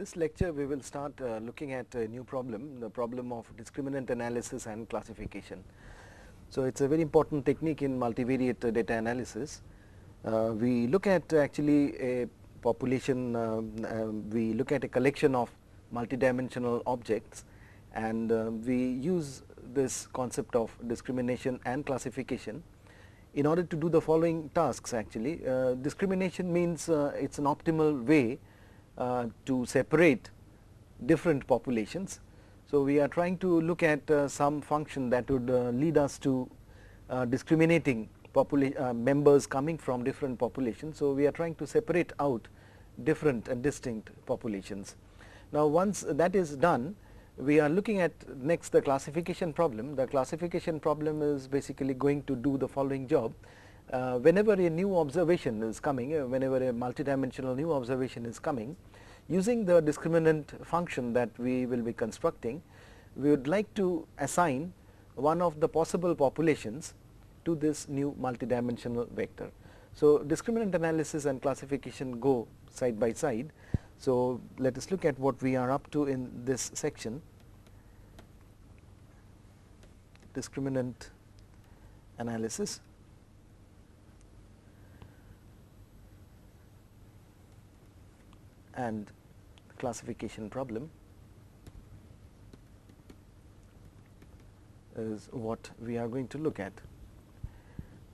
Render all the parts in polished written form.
this lecture we will start looking at a new problem, the problem of discriminant analysis and classification. So, it is a very important technique in multivariate data analysis. We look at actually a population, we look at a collection of multidimensional objects, and we use this concept of discrimination and classification in order to do the following tasks. Actually, discrimination means it is an optimal way to separate different populations. So, we are trying to look at some function that would lead us to discriminating members coming from different populations. So, we are trying to separate out different and distinct populations. Now, once that is done, we are looking at next the classification problem. The classification problem is basically going to do the following job. Whenever a new observation is coming, whenever a multidimensional new observation is coming, using the discriminant function that we will be constructing, we would like to assign one of the possible populations to this new multidimensional vector. So, discriminant analysis and classification go side by side. So, let us look at what we are up to in this section. Discriminant analysis and classification problem is what we are going to look at.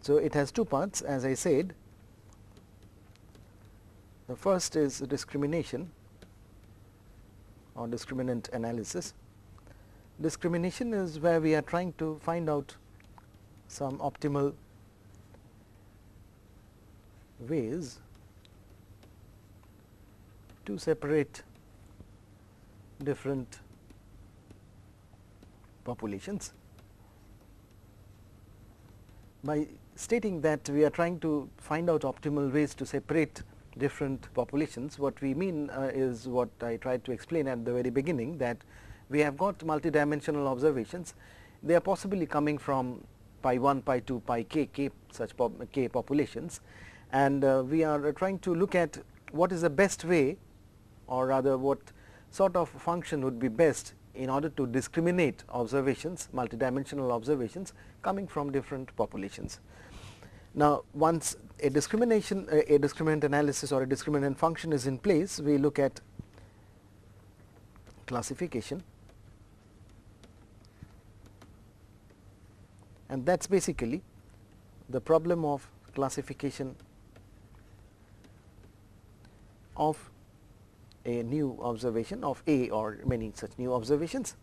So, it has two parts, as I said. The first is discrimination or discriminant analysis. Discrimination is where we are trying to find out some optimal ways to separate different populations. By stating that we are trying to find out optimal ways to separate different populations, what we mean is what I tried to explain at the very beginning, that we have got multidimensional observations. They are possibly coming from pi 1, pi 2, pi k such k populations, and we are trying to look at what is the best way, or rather what sort of function would be best in order to discriminate observations, multidimensional observations coming from different populations. Now, once a discriminant analysis or a discriminant function is in place, we look at classification, and that is basically the problem of classification of a new observation of A or many such new observations,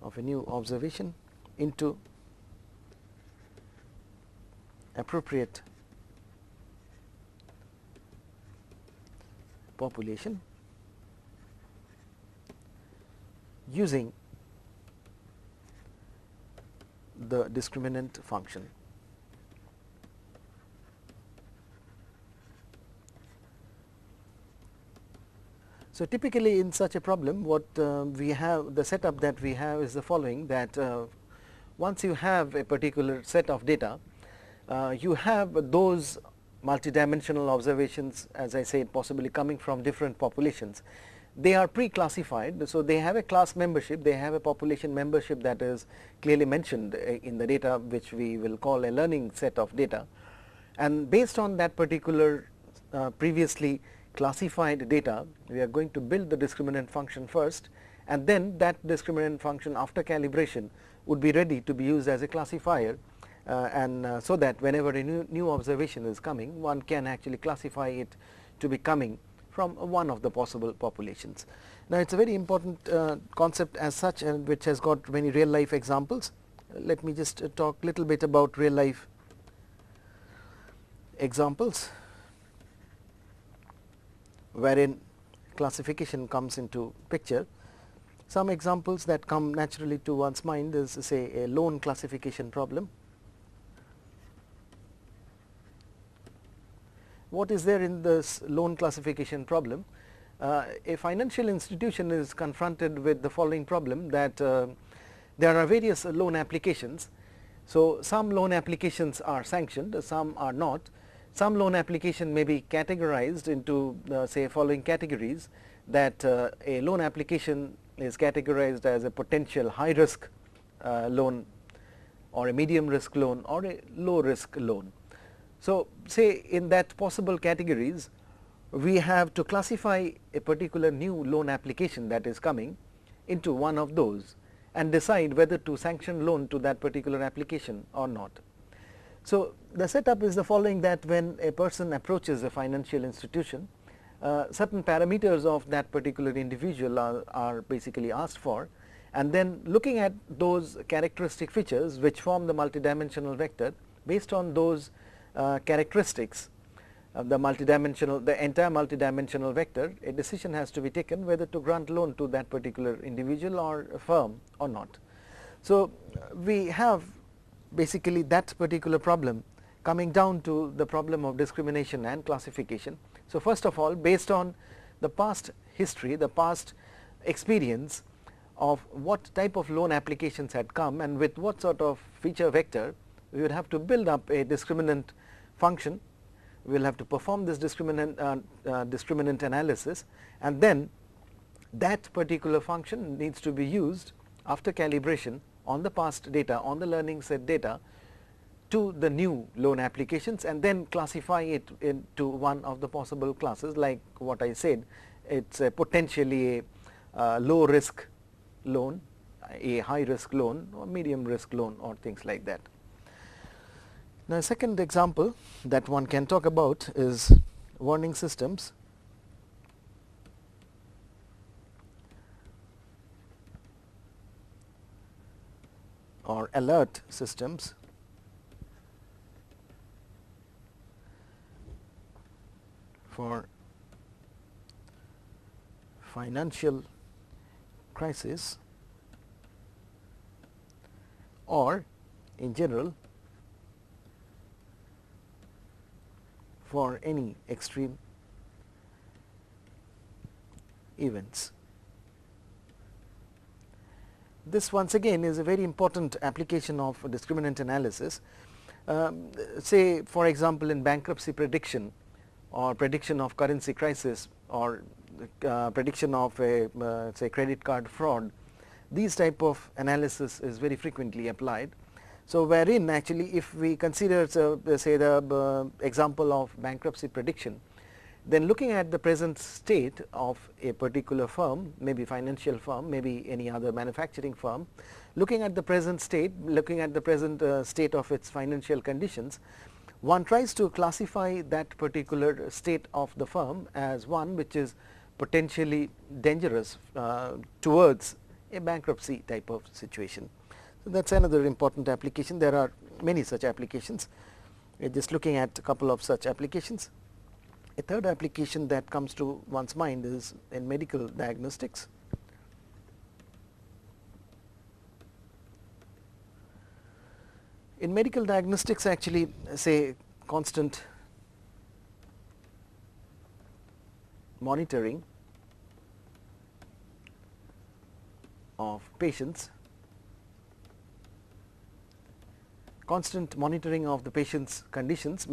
of a new observation into appropriate population using the discriminant function. So, typically in such a problem, what we have, the setup that we have is the following, that once you have a particular set of data, you have those multidimensional observations, as I said, possibly coming from different populations. They are pre-classified. So, they have a class membership, they have a population membership that is clearly mentioned in the data, which we will call a learning set of data, and based on that particular previously classified data, we are going to build the discriminant function first, and then that discriminant function after calibration would be ready to be used as a classifier, and so that whenever a new observation is coming, one can actually classify it to be coming from one of the possible populations. Now, it is a very important concept as such, and which has got many real life examples. Let me just talk a little bit about real life examples wherein classification comes into picture. Some examples that come naturally to one's mind is, say, a loan classification problem. What is there in this loan classification problem? A financial institution is confronted with the following problem, that there are various loan applications. So, some loan applications are sanctioned, some are not. some loan application may be categorized into say following categories, that a loan application is categorized as a potential high risk loan, or a medium risk loan, or a low risk loan. So, say in that possible categories, we have to classify a particular new loan application that is coming into one of those and decide whether to sanction loan to that particular application or not. So, the setup is the following, that when a person approaches a financial institution, certain parameters of that particular individual are basically asked for, and then looking at those characteristic features which form the multidimensional vector, based on those characteristics, the entire multidimensional vector, a decision has to be taken whether to grant loan to that particular individual or firm or not. So, we have basically that particular problem coming down to the problem of discrimination and classification. So, first of all, based on the past history, the past experience of what type of loan applications had come and with what sort of feature vector, we would have to build up a discriminant function. We will have to perform this discriminant analysis, and then that particular function needs to be used after calibration on the past data, on the learning set data, to the new loan applications, and then classify it into one of the possible classes. Like what I said, it is potentially a low risk loan, a high risk loan, or medium risk loan, or things like that. Now, a second example that one can talk about is warning systems or alert systems for financial crisis, or in general for any extreme events. This once again is a very important application of discriminant analysis. Say for example, in bankruptcy prediction, or prediction of currency crisis, or prediction of a say credit card fraud, these type of analysis is very frequently applied. So, wherein actually if we consider say the example of bankruptcy prediction, then looking at the present state of a particular firm, maybe financial firm, maybe any other manufacturing firm, looking at the present state, looking at the present state of its financial conditions, one tries to classify that particular state of the firm as one which is potentially dangerous towards a bankruptcy type of situation. So, that is another important application. There are many such applications. We are just looking at a couple of such applications. A third application that comes to one's mind is in medical diagnostics. In medical diagnostics, actually say constant monitoring of patients, constant monitoring of the patient's conditions,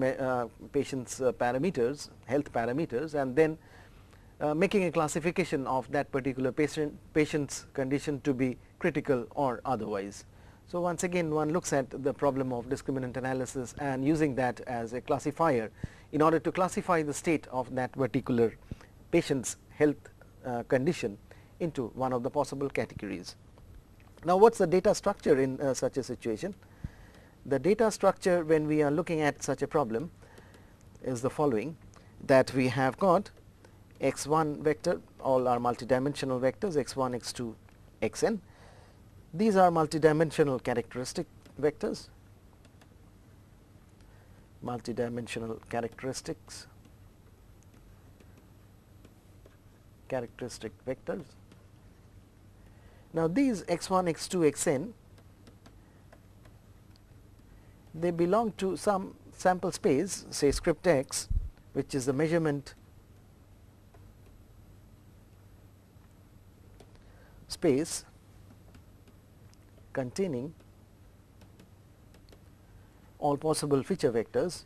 patient's parameters, health parameters, and then making a classification of that particular patient's condition to be critical or otherwise. So, once again one looks at the problem of discriminant analysis and using that as a classifier in order to classify the state of that particular patient's health condition into one of the possible categories. Now, what is the data structure in such a situation? The data structure when we are looking at such a problem is the following, that we have got x1 vector, all are multidimensional vectors, x1, x2, xn. These are multidimensional characteristic vectors, multidimensional characteristic vectors. Now, these x1, x2, xn, they belong to some sample space, say script x, which is the measurement space containing all possible feature vectors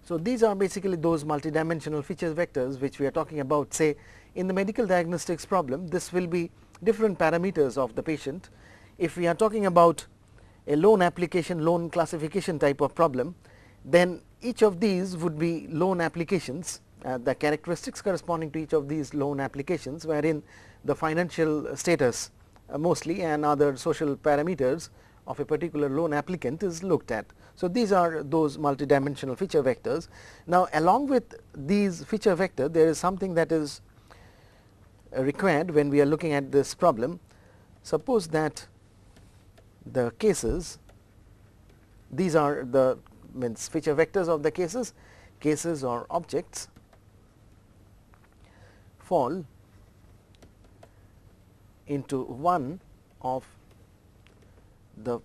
So, these are basically those multidimensional feature vectors which we are talking about. Say in the medical diagnostics problem, this will be different parameters of the patient. If we are talking about a loan application, loan classification type of problem, then each of these would be loan applications, the characteristics corresponding to each of these loan applications, wherein the financial status mostly and other social parameters of a particular loan applicant is looked at. So, these are those multidimensional feature vectors. Now, along with these feature vector, there is something that is required when we are looking at this problem. Suppose that the cases, these are the feature vectors of the cases or objects fall into one of the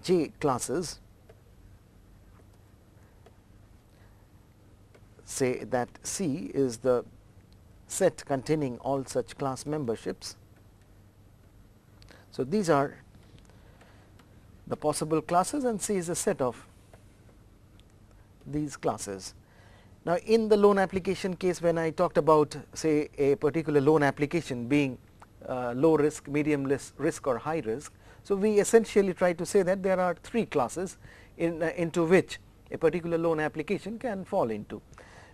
J classes. Say that C is the set containing all such class memberships. So, these are the possible classes and C is a set of these classes. Now, in the loan application case, when I talked about say a particular loan application being low risk, medium risk or high risk. So, we essentially try to say that there are three classes into which a particular loan application can fall into.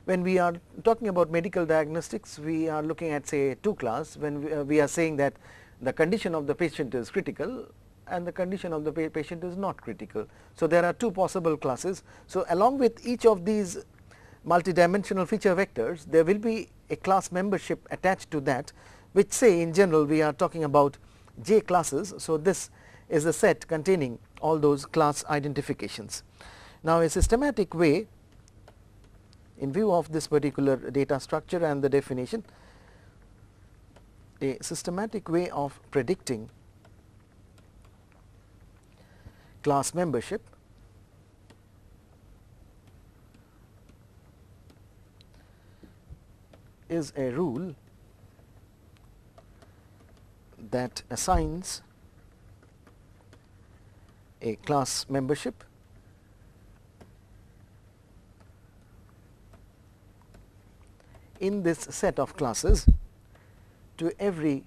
When we are talking about medical diagnostics, we are looking at say two class, when we are saying that the condition of the patient is critical and the condition of the patient is not critical. So, there are two possible classes. So, along with each of these multidimensional feature vectors, there will be a class membership attached to that, which say in general we are talking about J classes. So, this is a set containing all those class identifications. Now, a systematic way, in view of this particular data structure and the definition, a systematic way of predicting class membership is a rule that assigns a class membership in this set of classes to every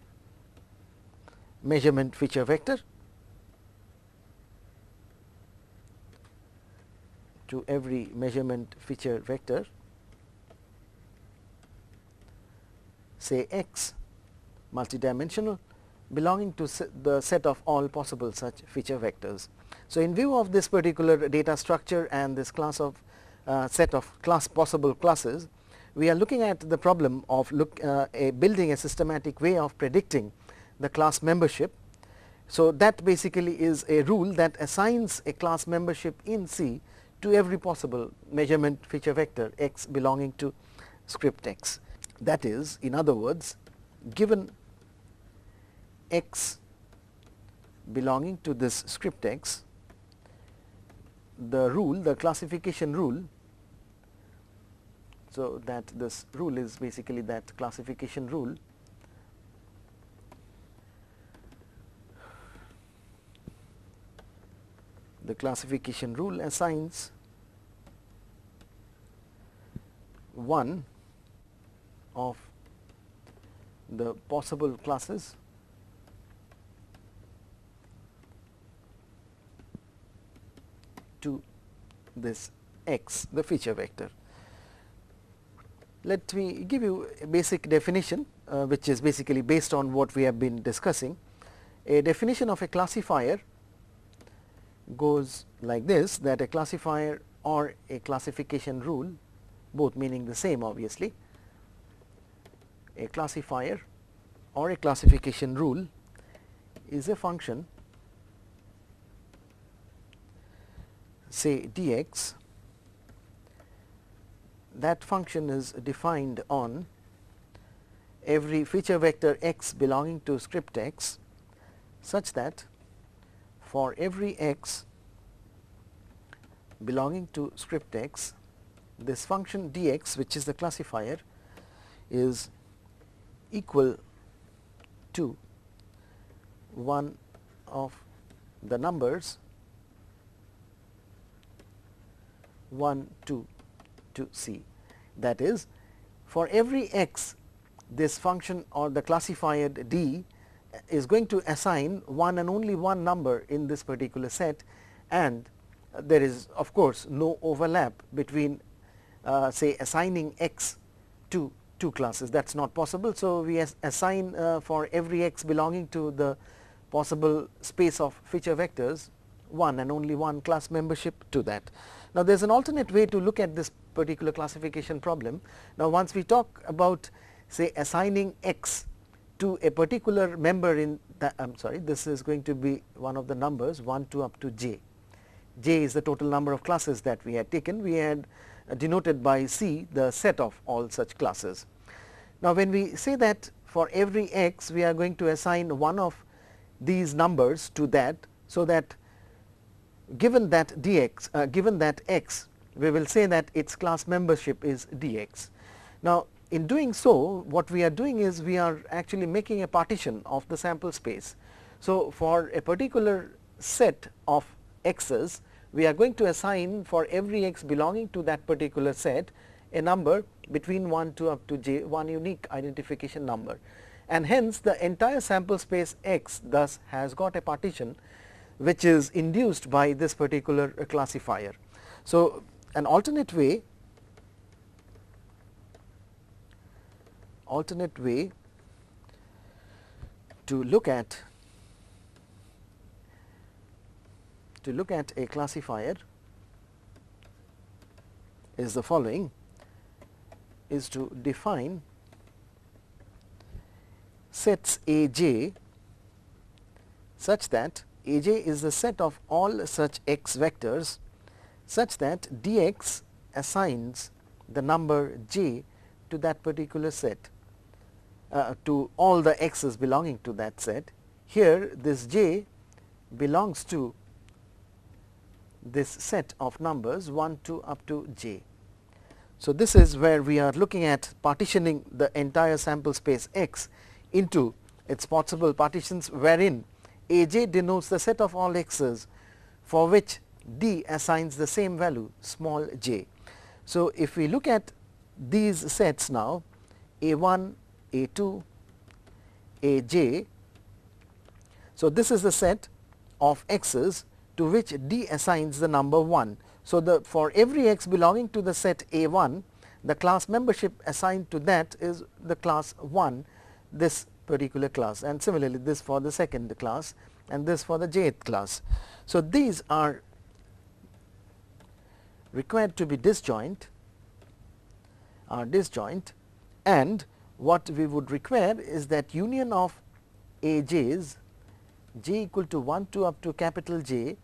measurement feature vector, say x multidimensional belonging to the set of all possible such feature vectors. So, in view of this particular data structure and this class of set of possible classes, we are looking at the problem of building a systematic way of predicting the class membership. So, that basically is a rule that assigns a class membership in C to every possible measurement feature vector x belonging to script x. That is, in other words, given x belonging to this script x, the classification rule, so that this rule is basically that classification rule assigns one of the possible classes to this x, the feature vector. Let me give you a basic definition which is basically based on what we have been discussing. A definition of a classifier goes like this, that a classifier or a classification rule, both meaning the same obviously, a classifier or a classification rule is a function say dx. That function is defined on every feature vector x belonging to script x, such that for every x belonging to script x, this function dx, which is the classifier, is equal to one of the numbers 1, 2, to C. That is, for every x, this function or the classifier D is going to assign one and only one number in this particular set, and there is of course no overlap between say assigning x to two classes. That is not possible. So, we assign for every x belonging to the possible space of feature vectors one and only one class membership to that. Now, there is an alternate way to look at this particular classification problem. Now, once we talk about say assigning x to a particular member in the this is going to be one of the numbers 1 to up to j. J is the total number of classes that we had taken. We had denoted by C the set of all such classes. Now, when we say that for every x we are going to assign one of these numbers to that, so that given that given that x, we will say that its class membership is dx. Now, in doing so, what we are doing is we are actually making a partition of the sample space. So, for a particular set of x's, we are going to assign for every x belonging to that particular set a number between 1 to up to j, one unique identification number, and hence the entire sample space x thus has got a partition which is induced by this particular classifier. So, an alternate way to look at a classifier is the following, is to define sets A j such that A j is the set of all such x vectors such that dx assigns the number j to that particular set, to all the x's belonging to that set. Here this j belongs to this set of numbers 1 to up to j. So, this is where we are looking at partitioning the entire sample space x into its possible partitions, wherein A j denotes the set of all x's for which D assigns the same value small j. So, if we look at these sets now, A1, A2, Aj, so this is the set of x's to which D assigns the number 1. So, for every x belonging to the set A1, the class membership assigned to that is the class 1, this particular class, and similarly this for the second class and this for the jth class. So, these are required to be disjoint, and what we would require is that union of Aj's j equal to 1 to up to capital J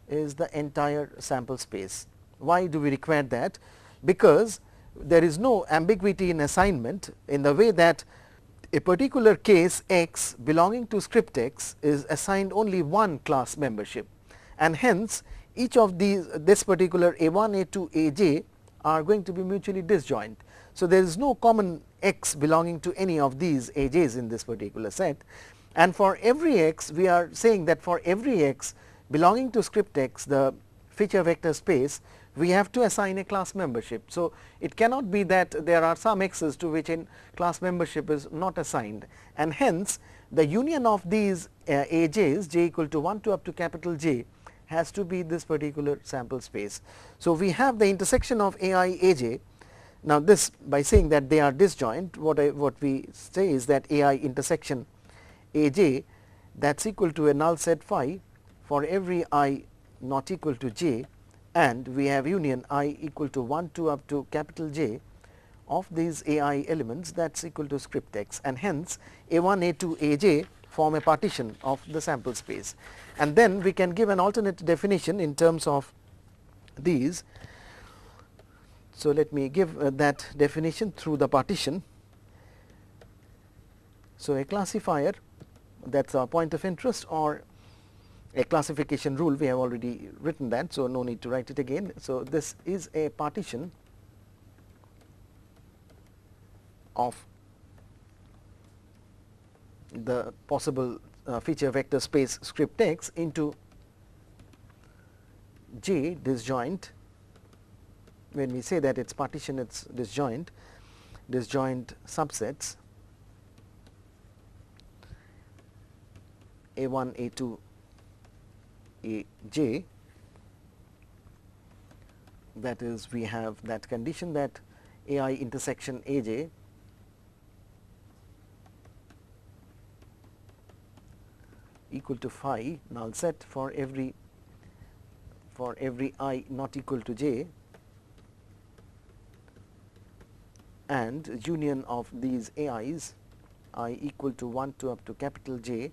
is the entire sample space. Why do we require that? Because there is no ambiguity in assignment, in the way that a particular case x belonging to script x is assigned only one class membership, and hence each of this particular A1, A2, Aj are going to be mutually disjoint. So, there is no common x belonging to any of these Aj's in this particular set, and for every x we are saying that for every x belonging to script x, the feature vector space, we have to assign a class membership. So, it cannot be that there are some x's to which in class membership is not assigned, and hence the union of these Aj's j equal to 1 to up to capital J has to be this particular sample space. So, we have the intersection of Ai Aj. Now, this by saying that they are disjoint, what we say is that Ai intersection Aj, that is equal to a null set phi for every I not equal to j, and we have union I equal to 1 to up to capital J of these Ai elements, that is equal to script x, and hence A1, A2, Aj form a partition of the sample space. And then we can give an alternate definition in terms of these. So, let me give that definition through the partition. So, a classifier, that is our point of interest, or a classification rule, we have already written that. So, no need to write it again. So, this is a partition of the possible feature vector space script x into j disjoint when we say that its partition, its disjoint subsets A1, A2, Aj, that is, we have that condition that Ai intersection Aj equal to phi null set for every I not equal to j, and union of these Ai's I equal to 1 to up to capital J,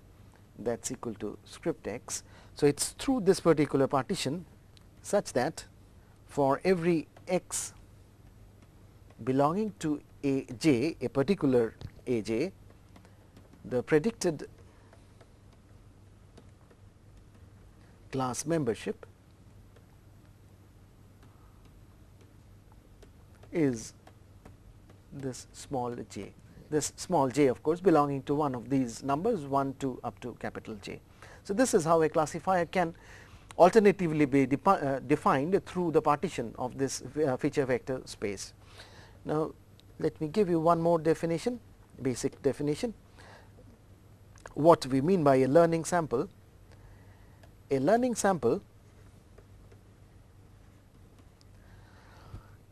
that is equal to script x. So, it is through this particular partition such that for every x belonging to Aj, a particular Aj, the predicted class membership is this small j. This small j, of course, belonging to one of these numbers 1 to up to capital J. So, this is how a classifier can alternatively be defined through the partition of this feature vector space. Now, let me give you one more definition, basic definition. What we mean by a learning sample? A learning sample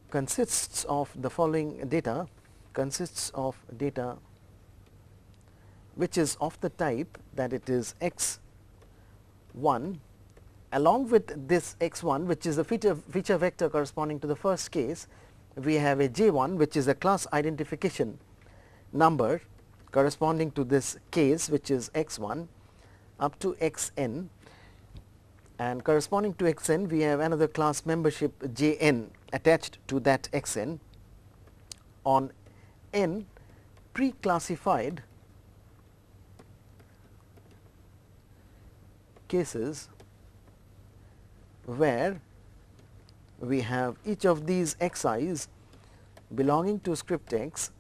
consists of the following data, which is of the type that it is x1 along with this x1, which is the feature vector corresponding to the first case. We have a j1, which is a class identification number corresponding to this case, which is x1 up to xn, and corresponding to xn we have another class membership jn attached to that xn on n pre-classified cases where we have each of these xi's belonging to script x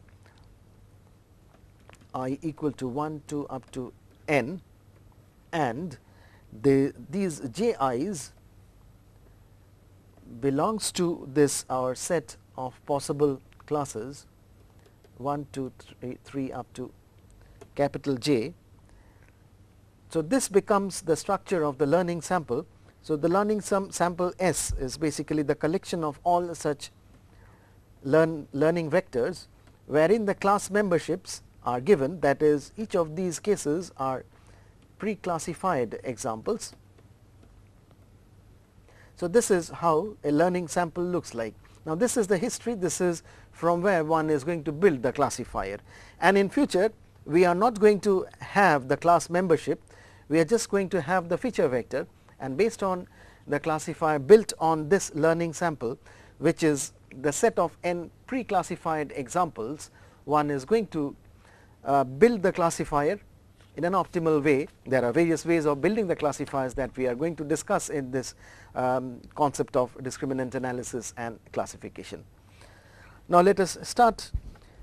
I equal to 1 to up to n, and these ji's belongs to this our set of possible classes 1, 2, 3 up to capital J. So, this becomes the structure of the learning sample. So, the learning sample S is basically the collection of all such learning vectors, wherein the class memberships are given, that is, each of these cases are pre-classified examples. So, this is how a learning sample looks like. Now, this is the history, this is from where one is going to build the classifier, and in future we are not going to have the class membership, we are just going to have the feature vector, and based on the classifier built on this learning sample, which is the set of n pre-classified examples, one is going to build the classifier in an optimal way. There are various ways of building the classifiers that we are going to discuss in this concept of discriminant analysis and classification. Now, let us start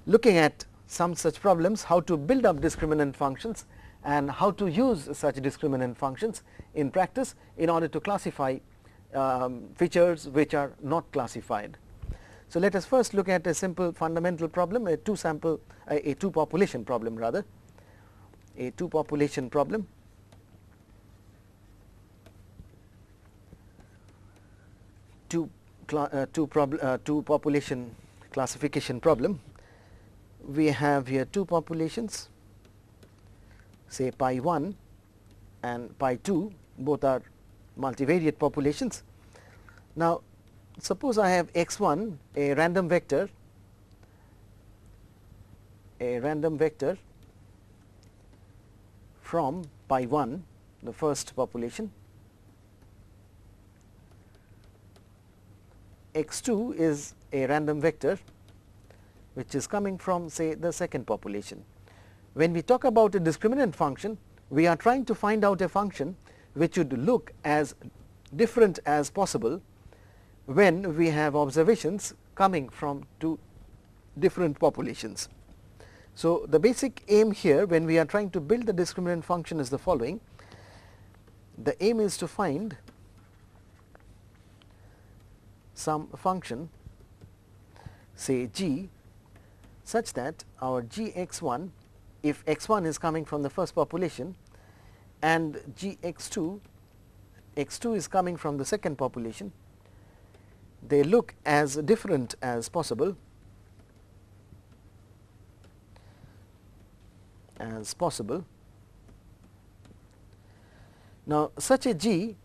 looking at some such problems, how to build up discriminant functions and how to use such discriminant functions in practice in order to classify features which are not classified. So, let us first look at a simple fundamental problem, a two population problem rather, a two population problem. Two population classification problem. We have here two populations, say pi 1 and pi 2, both are multivariate populations. Now, suppose I have x1, a random vector from pi 1, the first population. x2 is a random vector which is coming from, say, the second population. When we talk about a discriminant function, we are trying to find out a function which would look as different as possible when we have observations coming from two different populations. So, the basic aim here when we are trying to build the discriminant function is the following. The aim is to find some function say G, such that our G x1, if x1 is coming from the first population and G x2 is coming from the second population, they look as different as possible, Now, such a G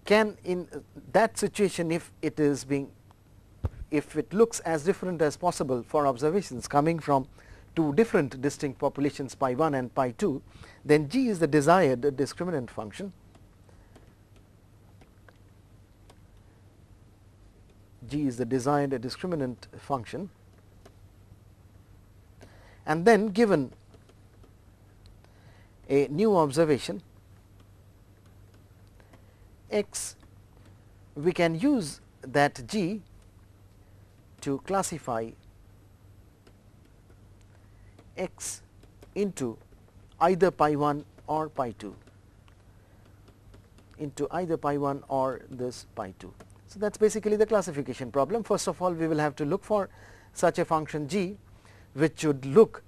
can, in that situation, if it looks as different as possible for observations coming from two different distinct populations pi 1 and pi 2, then G is the desired discriminant function. G is the desired discriminant function, and then given a new observation x, we can use that G to classify x into either pi 1 or pi 2, into either pi 1 or this pi 2. So, that is basically the classification problem. First of all, we will have to look for such a function G which should look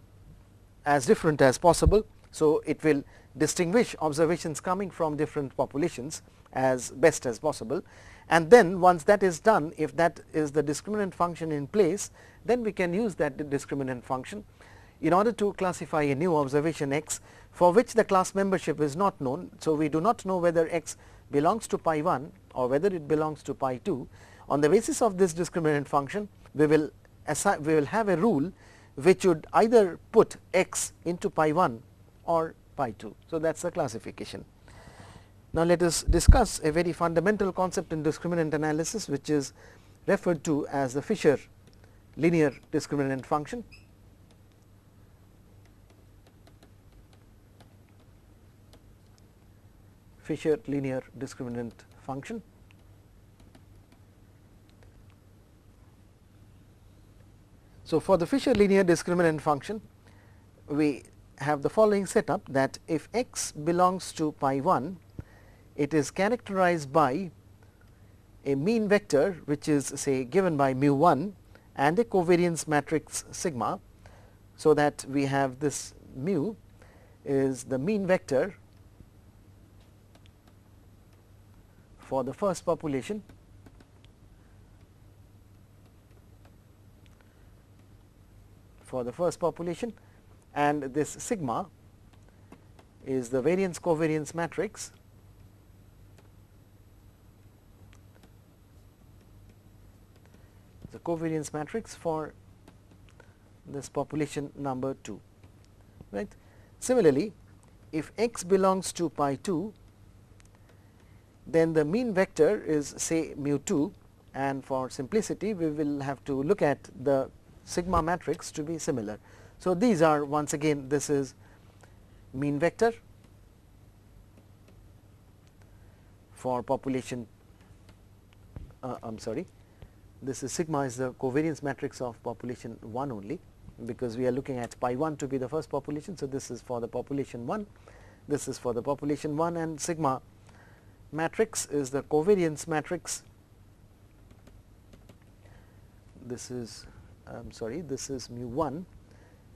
as different as possible. So, it will distinguish observations coming from different populations as best as possible, and then once that is done, if that is the discriminant function in place, then we can use that discriminant function in order to classify a new observation x for which the class membership is not known. So, we do not know whether x belongs to pi 1 or whether it belongs to pi 2. On the basis of this discriminant function, we will have a rule which would either put x into pi 1 or pi 2. So, that is the classification. Now, let us discuss a very fundamental concept in discriminant analysis, which is referred to as the Fisher linear discriminant function. Fisher linear discriminant function. So, for the Fisher linear discriminant function, we have the following setup, that if x belongs to pi 1, it is characterized by a mean vector which is, say, given by mu 1 and a covariance matrix sigma. So, that we have this mu is the mean vector for the first population, and this sigma is the variance covariance matrix for this population number 2, right. Similarly, if x belongs to pi 2, then the mean vector is, say, mu 2, and for simplicity we will have to look at the sigma matrix to be similar. So, these are, once again, this is mean vector for population, this is sigma is the covariance matrix of population 1 only, because we are looking at pi 1 to be the first population. So, this is for the population 1, this is for the population 1, and sigma matrix is the covariance matrix. This is this is mu 1,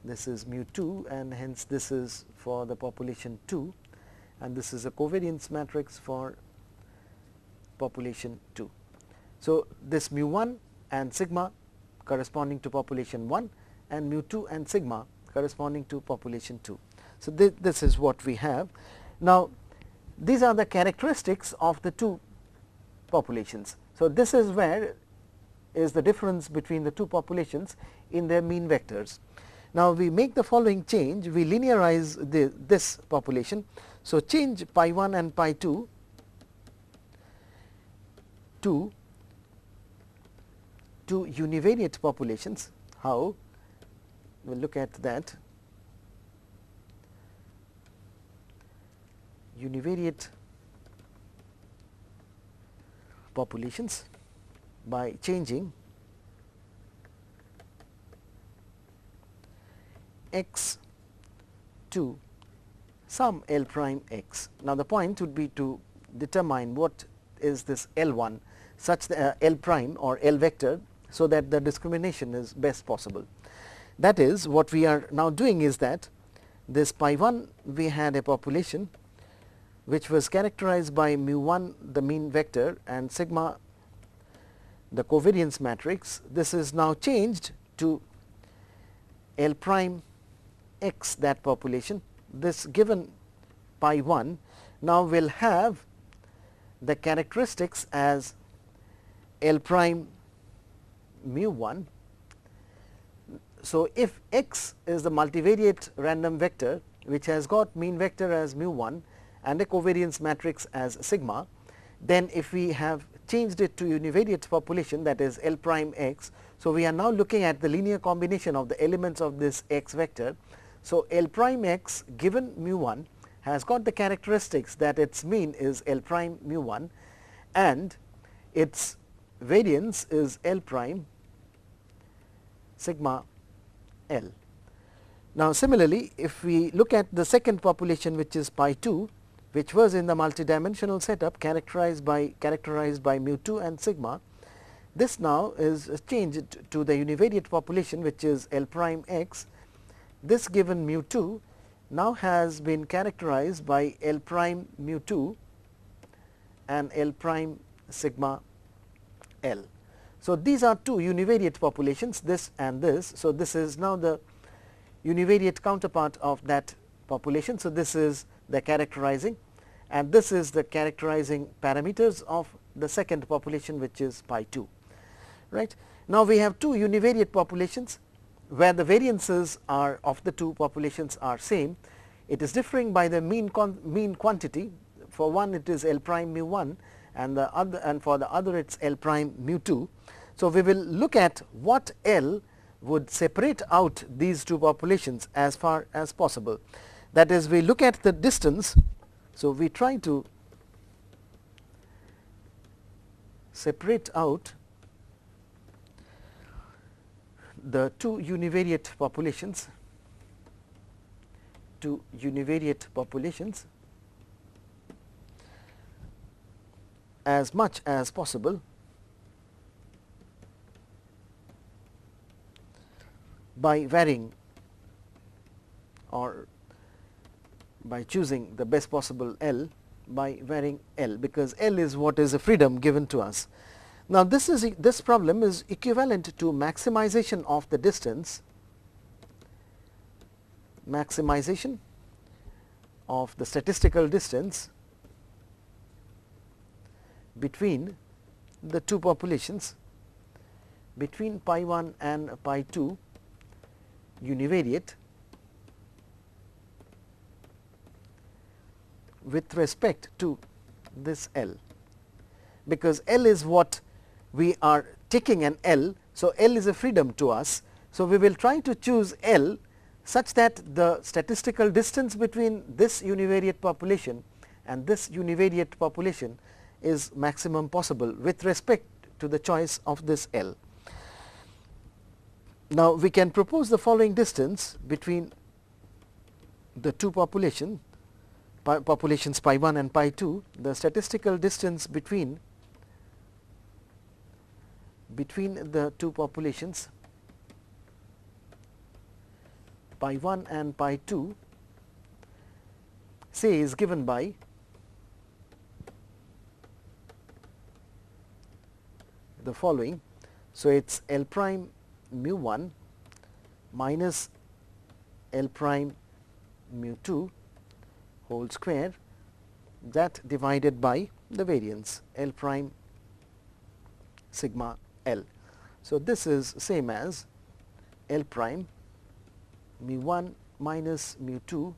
this is mu 2, and hence this is for the population 2, and this is a covariance matrix for population 2. So, this mu 1 and sigma corresponding to population 1, and mu 2 and sigma corresponding to population 2. So, this is what we have. Now, these are the characteristics of the two populations. So, this is where is the difference between the two populations in their mean vectors. Now, we make the following change, we linearize this population. So, change pi 1 and pi 2 to univariate populations. How? We will look at that. Univariate populations by changing x to some L prime x. Now, the point would be to determine what is this L1 such that L prime or L vector, so that the discrimination is best possible. That is, what we are now doing is that this pi 1 we had a population which was characterized by mu 1 the mean vector and sigma the covariance matrix. This is now changed to L prime x that population. This given pi 1 now will have the characteristics as L prime mu 1. So, if x is the multivariate random vector which has got mean vector as mu 1 and a covariance matrix as sigma, then if we have changed it to univariate population, that is L prime x. So, we are now looking at the linear combination of the elements of this x vector. So, L prime x given mu 1 has got the characteristics that its mean is L prime mu 1 and its variance is L prime sigma L. Now, similarly, if we look at the second population which is pi 2, which was in the multidimensional setup characterized by mu 2 and sigma, this now is changed to the univariate population which is L prime x. This given mu 2 now has been characterized by L prime mu 2 and L prime sigma L. So, these are two univariate populations, this and this. So, this is now the univariate counterpart of that population. So, this is the characterizing and this is the characterizing parameters of the second population which is pi 2. Right. Now, we have two univariate populations where the variances are of the two populations are same. It is differing by the mean quantity. For one it is L prime mu 1 and the other, and for the other it is L prime mu 2. So, we will look at what L would separate out these two populations as far as possible. That is, we look at the distance. So, we try to separate out the two univariate populations as much as possible by varying or by choosing the best possible L by varying L, because L is what is a freedom given to us. Now, this problem is equivalent to maximization of the distance, maximization of the statistical distance between the two populations, between pi 1 and pi 2 univariate with respect to this L, because L is what we are taking an L. So, L is a freedom to us. So, we will try to choose L such that the statistical distance between this univariate population and this univariate population is maximum possible with respect to the choice of this L. Now, we can propose the following distance between the two populations pi 1 and pi 2. The statistical distance between the two populations pi 1 and pi 2 say is given by the following. So, it is L prime mu 1 minus L prime mu 2 whole square, that divided by the variance L prime sigma L. So, this is same as L prime mu 1 minus mu 2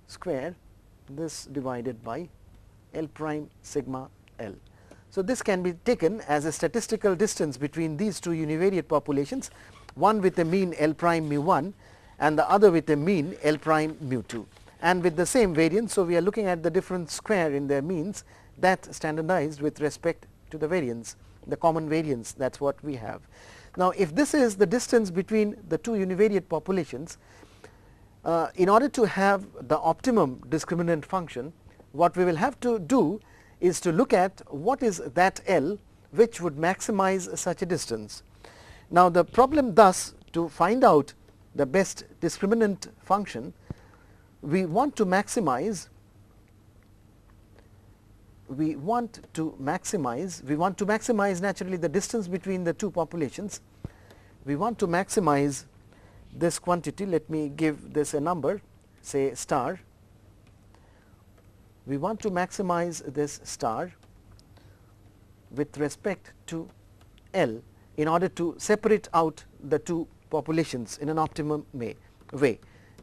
square, this divided by L prime sigma L. So, this can be taken as a statistical distance between these two univariate populations, one with a mean L prime mu 1 and the other with a mean L prime mu 2, and with the same variance. So, we are looking at the difference square in their means, that standardized with respect to the variance, the common variance, that is what we have. Now, if this is the distance between the two univariate populations, in order to have the optimum discriminant function, what we will have to do is to look at what is that L which would maximize such a distance. Now, the problem thus, to find out the best discriminant function, we want to maximize naturally the distance between the two populations. We want to maximize this quantity. Let me give this a number, say star. We want to maximize this star with respect to L in order to separate out the two populations in an optimum way.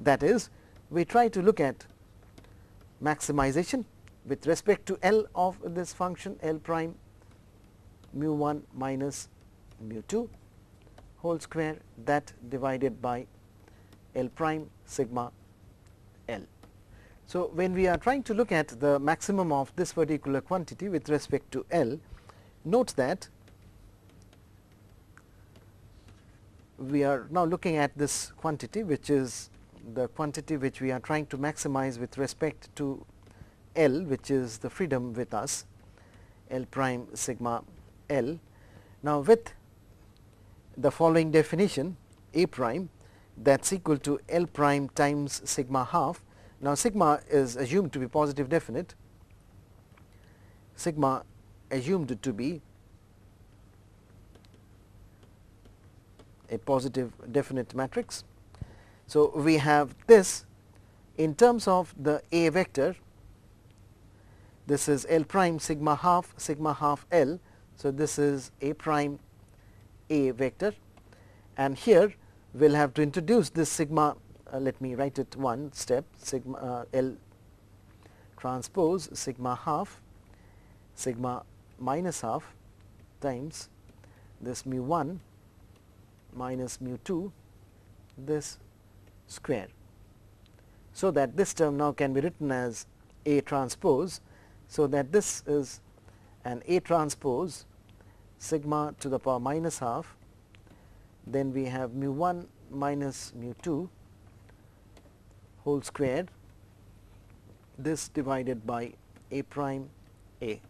That is, we try to look at maximization with respect to L of this function L prime mu 1 minus mu 2 whole square, that divided by L prime sigma L. So, when we are trying to look at the maximum of this particular quantity with respect to L, note that we are now looking at this quantity, which is the quantity which we are trying to maximize with respect to L, which is the freedom with us, L prime sigma L. Now, with the following definition, A prime, that is equal to L prime times sigma half. Now, sigma is assumed to be positive definite, sigma assumed to be a positive definite matrix. So, we have this in terms of the A vector. This is L prime sigma half L. So, this is A prime A vector, and here we will have to introduce this sigma. Let me write it one step, sigma L transpose sigma half sigma minus half times this mu 1 minus mu 2 this square. So, that this term now can be written as A transpose. So, that this is an A transpose sigma to the power minus half, then we have mu 1 minus mu 2 whole square, this divided by A prime A.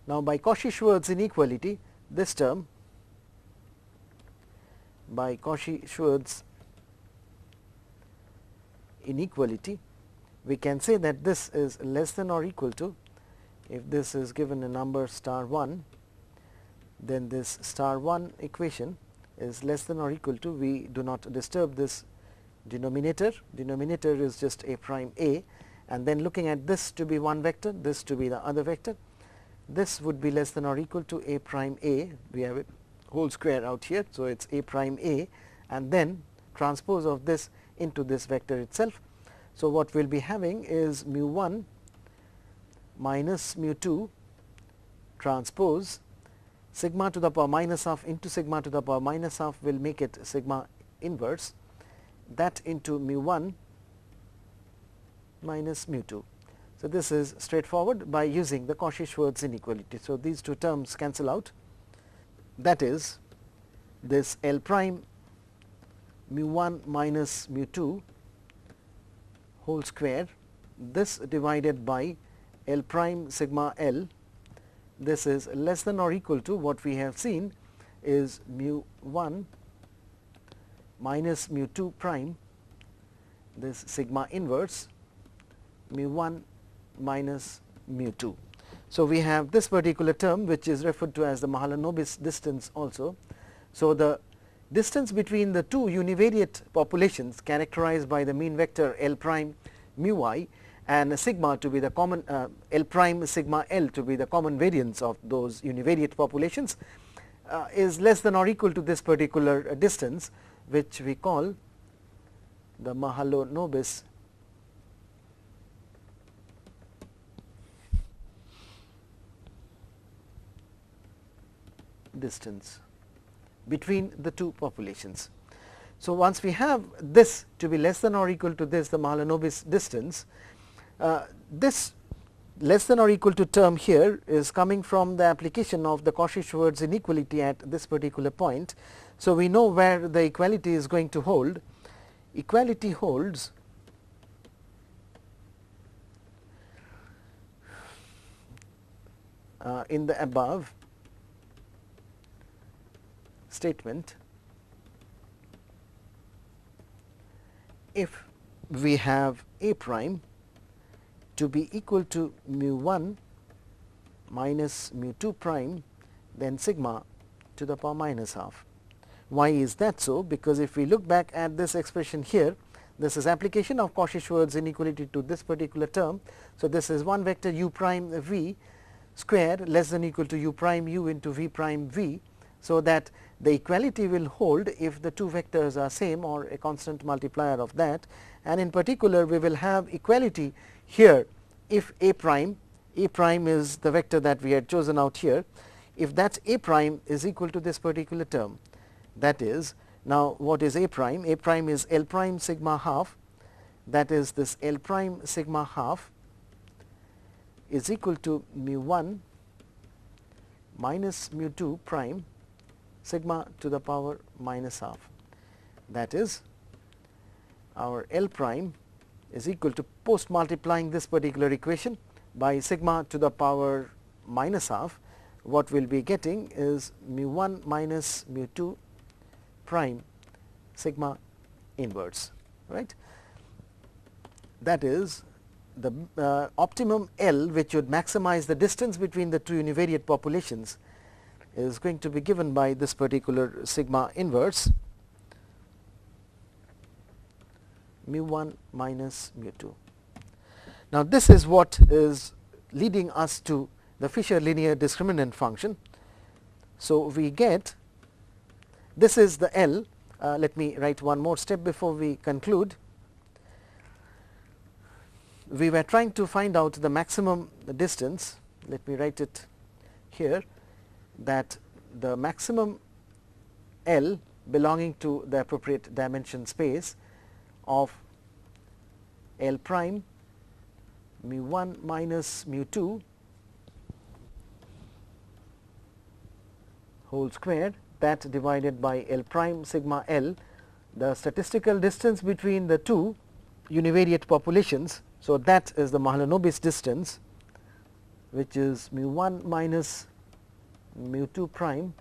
Now, by Cauchy-Schwarz inequality, this term, by Cauchy-Schwarz inequality, we can say that this is less than or equal to, if this is given a number star 1, then this star 1 equation is less than or equal to, we do not disturb this denominator is just A prime A, and then looking at this to be one vector, this to be the other vector, this would be less than or equal to A prime A, we have it whole square out here. So, it is A prime A, and then transpose of this into this vector itself. So, what we will be having is mu 1 minus mu 2 transpose sigma to the power minus half into sigma to the power minus half will make it sigma inverse, that into mu 1 minus mu 2. So, this is straightforward by using the Cauchy-Schwarz inequality. So, these two terms cancel out, that is this L prime mu 1 minus mu 2 whole square, this divided by L prime sigma L, this is less than or equal to, what we have seen is mu 1 minus mu 2 prime, this sigma inverse mu 1 minus mu 2. So, we have this particular term which is referred to as the Mahalanobis distance also. So, the distance between the two univariate populations characterized by the mean vector L prime mu I and sigma to be the common L prime sigma L to be the common variance of those univariate populations is less than or equal to this particular distance, which we call the Mahalanobis distance between the two populations. So, once we have this to be less than or equal to this, the Mahalanobis distance, this less than or equal to term here is coming from the application of the Cauchy-Schwarz inequality at this particular point. So, we know where the equality is going to hold. Equality holds in the above statement, if we have A prime to be equal to mu 1 minus mu 2 prime, then sigma to the power minus half. Why is that so? Because if we look back at this expression here, this is application of Cauchy-Schwarz inequality to this particular term. So, this is one vector u prime v square less than or equal to u prime u into v prime v. So, that the equality will hold if the two vectors are same or a constant multiplier of that, and in particular we will have equality here if A prime is the vector that we had chosen out here, if that A prime is equal to this particular term. That is, now what is A prime? A prime is L prime sigma half, that is this L prime sigma half is equal to mu 1 minus mu 2 prime sigma to the power minus half. That is, our L prime is equal to, post multiplying this particular equation by sigma to the power minus half, what we will be getting is mu 1 minus mu 2 prime sigma inverse, right. That is the optimum L, which would maximize the distance between the two univariate populations, is going to be given by this particular sigma inverse mu 1 minus mu 2. Now, this is what is leading us to the Fisher linear discriminant function. So, we get, this is the L. Let me write one more step before we conclude. We were trying to find out the maximum distance. Let me write it here, that the maximum L belonging to the appropriate dimension space of L prime mu 1 minus mu 2 whole square, that divided by L prime sigma L, the statistical distance between the two univariate populations. So, that is the Mahalanobis distance, which is mu 1 minus mu 2 prime,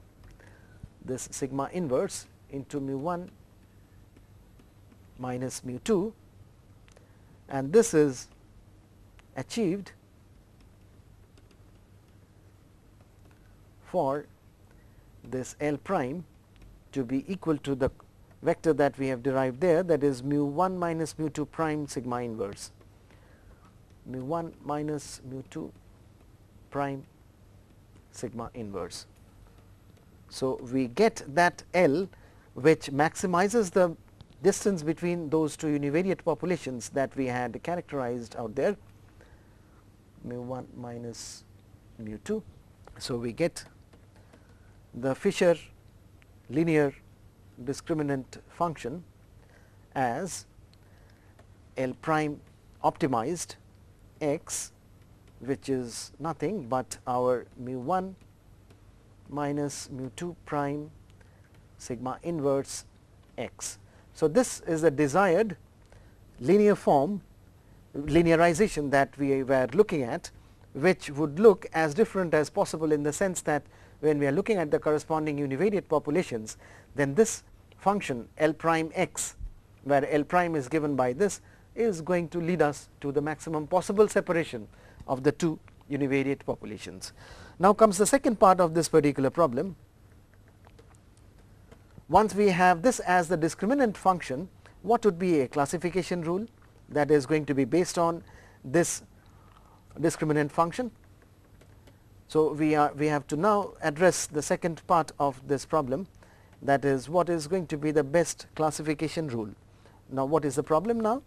this sigma inverse into mu 1 minus mu 2, and this is achieved for this L prime to be equal to the vector that we have derived there, that is mu 1 minus mu 2 prime sigma inverse, mu 1 minus mu 2 prime sigma inverse. So, we get that L which maximizes the distance between those two univariate populations that we had characterized out there, mu 1 minus mu 2. So, we get the Fisher linear discriminant function as L prime optimized x, which is nothing but our mu 1 minus mu 2 prime sigma inverse x. So, this is a desired linear form linearization that we were looking at, which would look as different as possible in the sense that when we are looking at the corresponding univariate populations, then this function L prime x, where L prime is given by this, is going to lead us to the maximum possible separation of the two univariate populations. Now, comes the second part of this particular problem. Once we have this as the discriminant function, what would be a classification rule that is going to be based on this discriminant function? So, we have to now address the second part of this problem, that is what is going to be the best classification rule. Now, what is the problem now?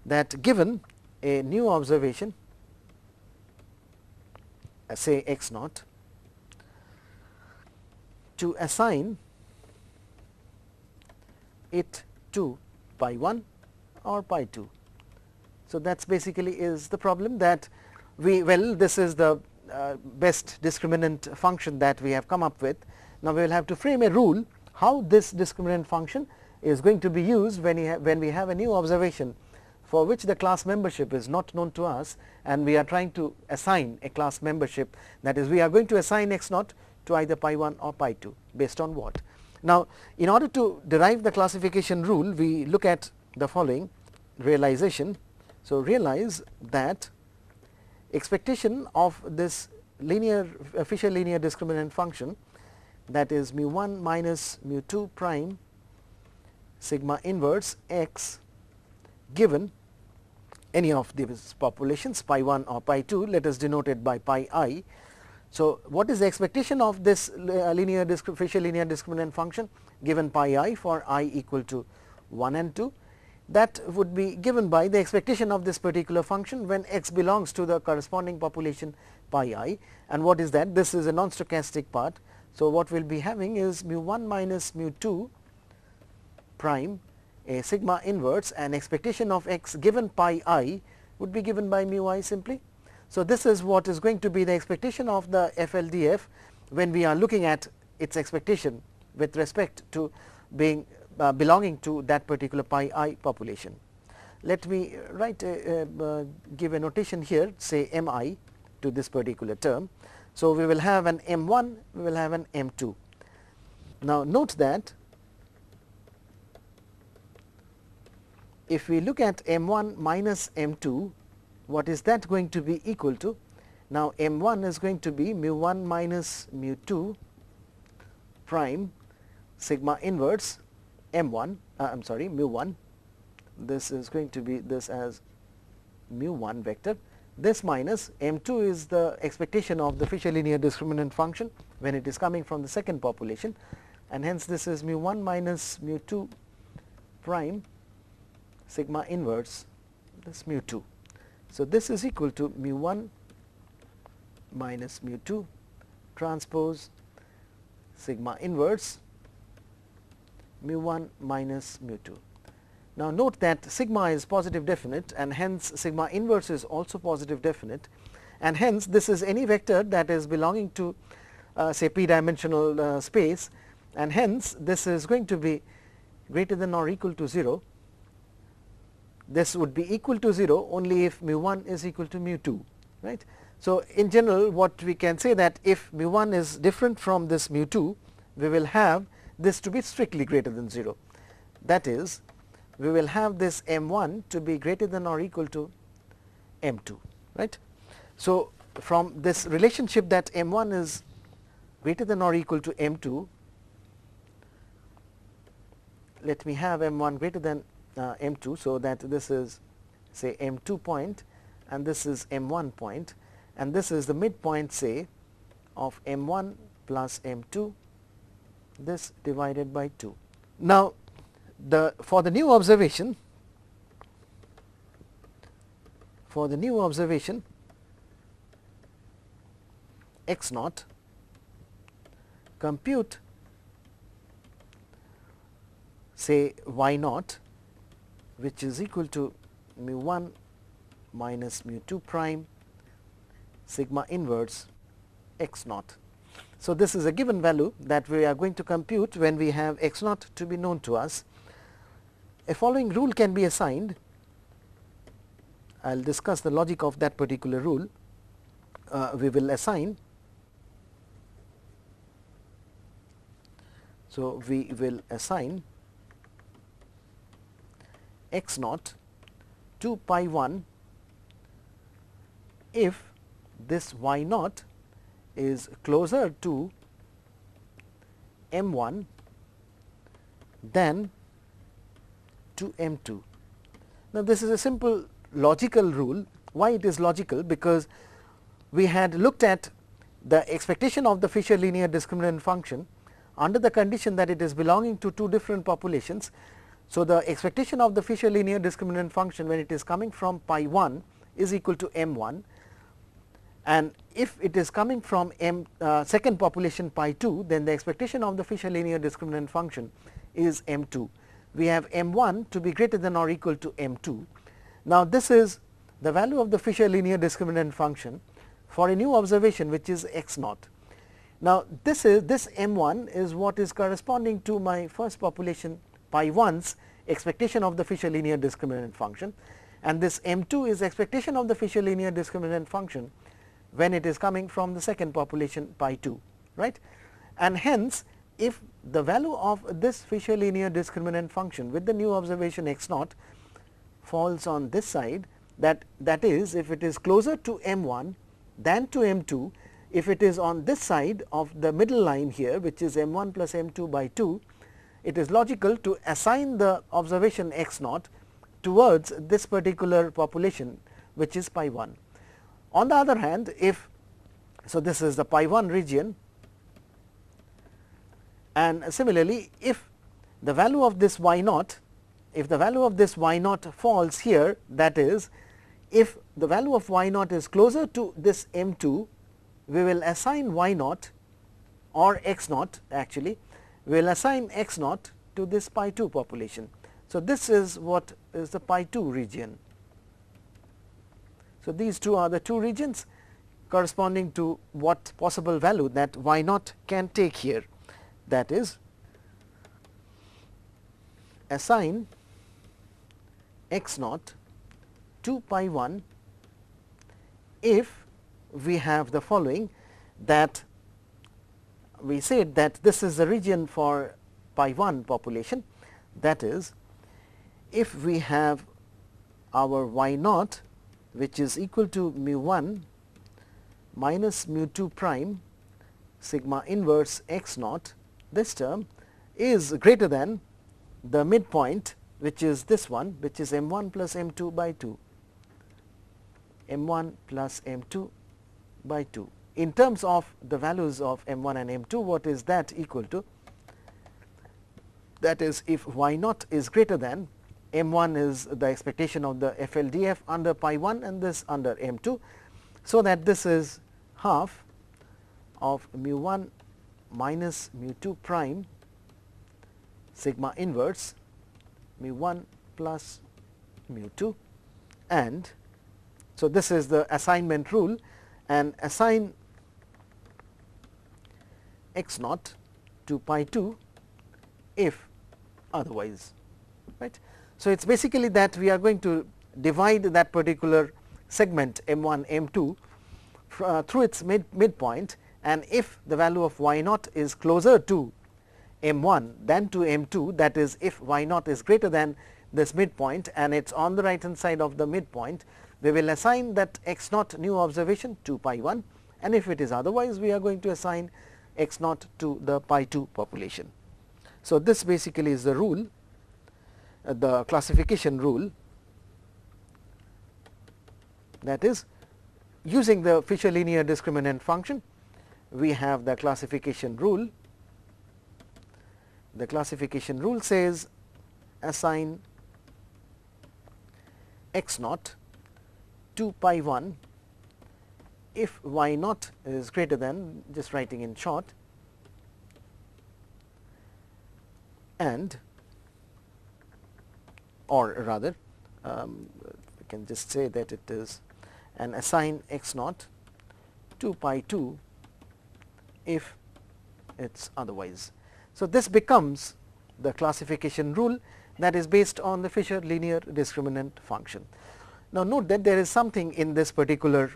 That given a new observation, say x naught, to assign it to pi 1 or pi 2. So, that basically is the problem that this is the best discriminant function that we have come up with. Now, we will have to frame a rule how this discriminant function is going to be used when we have a new observation for which the class membership is not known to us, and we are trying to assign a class membership, that is we are going to assign x naught to either pi 1 or pi 2 based on what. Now, in order to derive the classification rule, we look at the following realization. So, realize that expectation of this linear Fisher linear discriminant function, that is mu 1 minus mu 2 prime sigma inverse x given any of these populations pi 1 or pi 2, let us denote it by pi I. So, what is the expectation of this Fisher linear discriminant function given pi I for I equal to 1 and 2? That would be given by the expectation of this particular function when x belongs to the corresponding population pi I. And what is that? This is a non-stochastic part. So, what we will be having is mu 1 minus mu 2 prime a sigma inverse, and expectation of x given pi I would be given by mu I simply. So, this is what is going to be the expectation of the FLDF when we are looking at its expectation with respect to being belonging to that particular pi I population. Let me write give a notation here, say m I to this particular term. So, we will have an m 1, we will have an m 2. Now, note that if we look at m 1 minus m 2, what is that going to be equal to? Now, m 1 is going to be mu 1 minus mu 2 prime sigma inverse m 1, I am sorry, mu 1. This is going to be this as mu 1 vector. This minus m 2 is the expectation of the Fisher linear discriminant function when it is coming from the second population, and hence this is mu 1 minus mu 2 prime sigma inverse this mu 2. So, this is equal to mu 1 minus mu 2 transpose sigma inverse mu 1 minus mu 2. Now, note that sigma is positive definite, and hence sigma inverse is also positive definite, and hence this is any vector that is belonging to say p dimensional space, and hence this is going to be greater than or equal to 0. This would be equal to 0 only if mu 1 is equal to mu 2, right. So, in general what we can say that if mu 1 is different from this mu 2, we will have this to be strictly greater than 0. That is, we will have this m 1 to be greater than or equal to m 2, right. So, from this relationship that m 1 is greater than or equal to m 2, let me have m 1 greater than m 2. So, that this is say m 2 point and this is m 1 point, and this is the midpoint say of m 1 plus m 2, this divided by 2. Now, for the new observation x naught, compute say y naught, which is equal to mu 1 minus mu 2 prime sigma inverse x naught. So, this is a given value that we are going to compute when we have x naught to be known to us. A following rule can be assigned. I will discuss the logic of that particular rule. We will assign. So, we will assign x naught to pi 1 if this y naught is closer to m 1 than to m 2. Now, this is a simple logical rule. Why it is logical? Because we had looked at the expectation of the Fisher linear discriminant function under the condition that it is belonging to two different populations. So, the expectation of the Fisher linear discriminant function when it is coming from pi 1 is equal to m 1, and if it is coming from second population pi 2, then the expectation of the Fisher linear discriminant function is m 2. We have m 1 to be greater than or equal to m 2. Now, this is the value of the Fisher linear discriminant function for a new observation which is x naught. Now, this m 1 is what is corresponding to my first population pi 1's expectation of the Fisher linear discriminant function, and this m 2 is expectation of the Fisher linear discriminant function when it is coming from the second population pi 2, right. And hence, if the value of this Fisher linear discriminant function with the new observation x naught falls on this side, that is if it is closer to m1 than to m2, if it is on this side of the middle line here, which is m1 plus m2 by 2, it is logical to assign the observation x naught towards this particular population, which is pi 1. On the other hand, if so, this is the pi 1 region, and similarly if the value of this y naught, if the value of this y naught falls here, that is if the value of y naught is closer to this m2, we will assign y naught or x naught, actually we will assign x naught to this pi 2 population. So, this is what is the pi 2 region. So, these two are the two regions corresponding to what possible value that y naught can take here, that is assign x naught to pi 1 if we have the following, that we said that this is the region for pi 1 population, that is if we have our y naught which is equal to mu 1 minus mu 2 prime sigma inverse x naught, this term is greater than the midpoint, which is this one, which is m 1 plus m 2 by 2, m 1 plus m 2 by 2. In terms of the values of m 1 and m 2, what is that equal to? That is, if y naught is greater than m 1 is the expectation of the FLDF under pi 1 and this under m 2. So, that this is half of mu 1 minus mu 2 prime sigma inverse mu 1 plus mu 2, and so this is the assignment rule, and assign x naught to pi 2 if otherwise, right. So, it is basically that we are going to divide that particular segment m 1 m 2 through its midpoint, and if the value of y naught is closer to m 1 than to m 2, that is if y naught is greater than this midpoint and it is on the right hand side of the midpoint, we will assign that x naught new observation to pi 1, and if it is otherwise, we are going to assign x naught to the pi 2 population. So, this basically is the rule, the classification rule, that is using the Fisher linear discriminant function, we have the classification rule. The classification rule says assign x naught to pi 1 if y naught is greater than, just writing in short, and or rather we can just say that it is, and assign x naught to pi 2 if it is otherwise. So, this becomes the classification rule that is based on the Fisher linear discriminant function. Now, note that there is something in this particular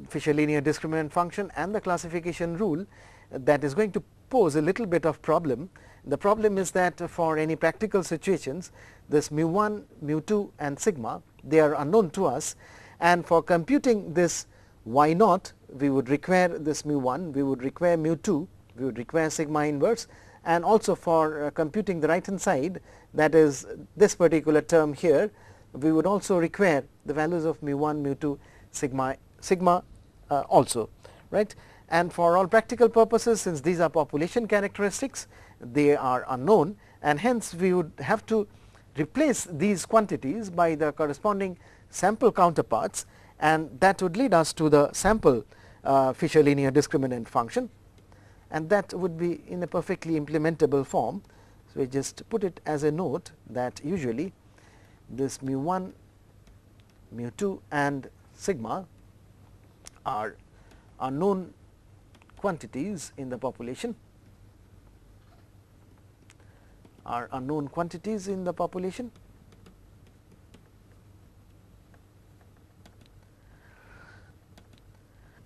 Fisher linear discriminant function and the classification rule that is going to pose a little bit of problem. The problem is that for any practical situations, this mu 1, mu 2 and sigma, they are unknown to us, and for computing this y naught, we would require this mu 1, we would require mu 2, we would require sigma inverse, and also for computing the right hand side, that is this particular term here, we would also require the values of mu 1, mu 2, sigma also, right. And for all practical purposes, since these are population characteristics, they are unknown, and hence we would have to replace these quantities by the corresponding sample counterparts, and that would lead us to the sample Fisher linear discriminant function, and that would be in a perfectly implementable form. So, we just put it as a note that usually this mu 1, mu 2 and sigma are unknown quantities in the population,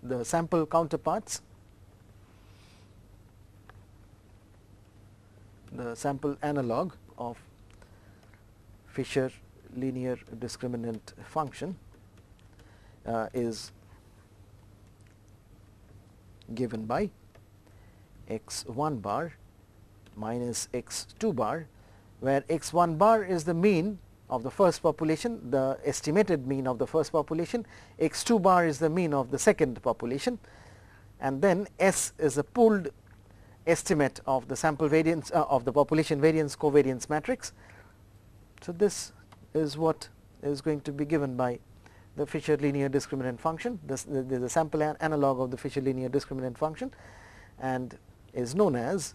The sample counterparts the sample analog of Fisher linear discriminant function is given by x1 bar minus x2 bar, where x1 bar is the mean of the first population, the estimated mean of the first population, x2 bar is the mean of the second population, and then S is a pooled estimate of the sample variance of the population variance covariance matrix. So, this is what is going to be given by the Fisher linear discriminant function. This is the sample analog of the Fisher linear discriminant function and is known as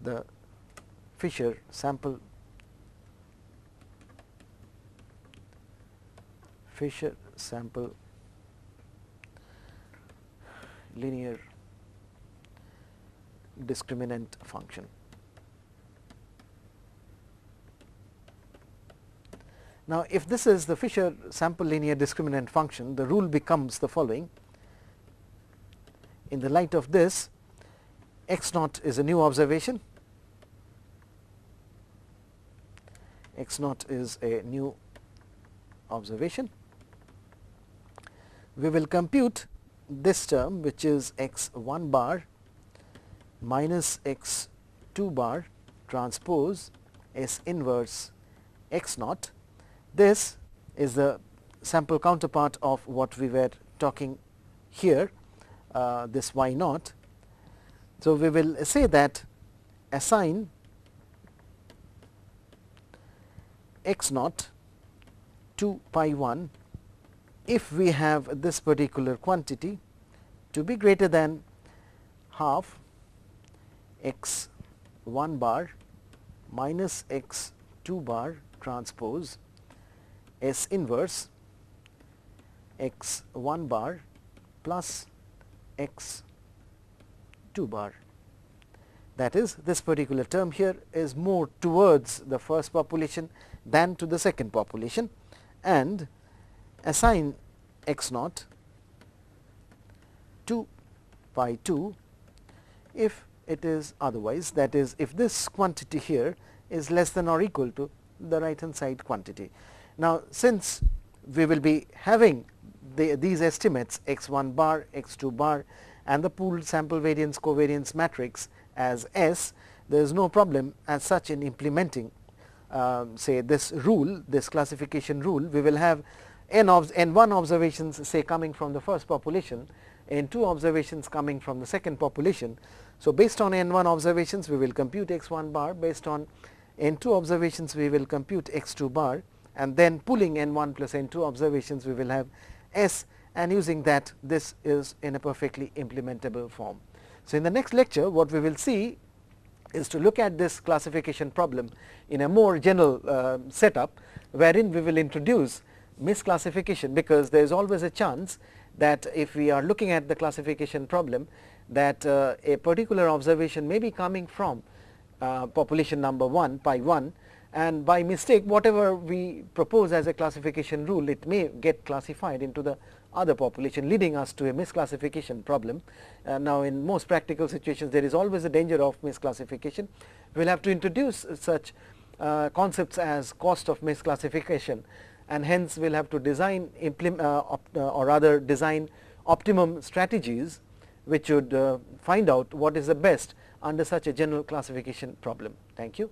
the Fisher sample linear discriminant function. Now, if this is the Fisher sample linear discriminant function, the rule becomes the following. In the light of this, x naught is a new observation, x naught is a new observation. We will compute this term, which is x1 bar minus x2 bar transpose S inverse x naught. This is the sample counterpart of what we were talking here, this y naught. So, we will say that assign x naught to pi 1 if we have this particular quantity to be greater than half x 1 bar minus x 2 bar transpose S inverse x 1 bar plus x 2 bar. That is, this particular term here is more towards the first population than to the second population, and assign x naught to pi 2 if it is otherwise, that is, if this quantity here is less than or equal to the right hand side quantity. Now, since we will be having these estimates x 1 bar, x 2 bar and the pooled sample variance covariance matrix as S, there is no problem as such in implementing say this rule, this classification rule. We will have n1 observations say coming from the first population, n2 observations coming from the second population. So, based on n1 observations we will compute x1 bar, based on n2 observations we will compute x2 bar, and then pulling n1 plus n2 observations we will have S, and using that this is in a perfectly implementable form. So, in the next lecture what we will see is to look at this classification problem in a more general setup, wherein we will introduce misclassification, because there is always a chance that if we are looking at the classification problem that a particular observation may be coming from population number 1 pi 1, and by mistake whatever we propose as a classification rule, it may get classified into the other population, leading us to a misclassification problem. Now, in most practical situations there is always a danger of misclassification. We will have to introduce such concepts as cost of misclassification, and hence we will have to design or rather design optimum strategies which would find out what is the best under such a general classification problem. Thank you.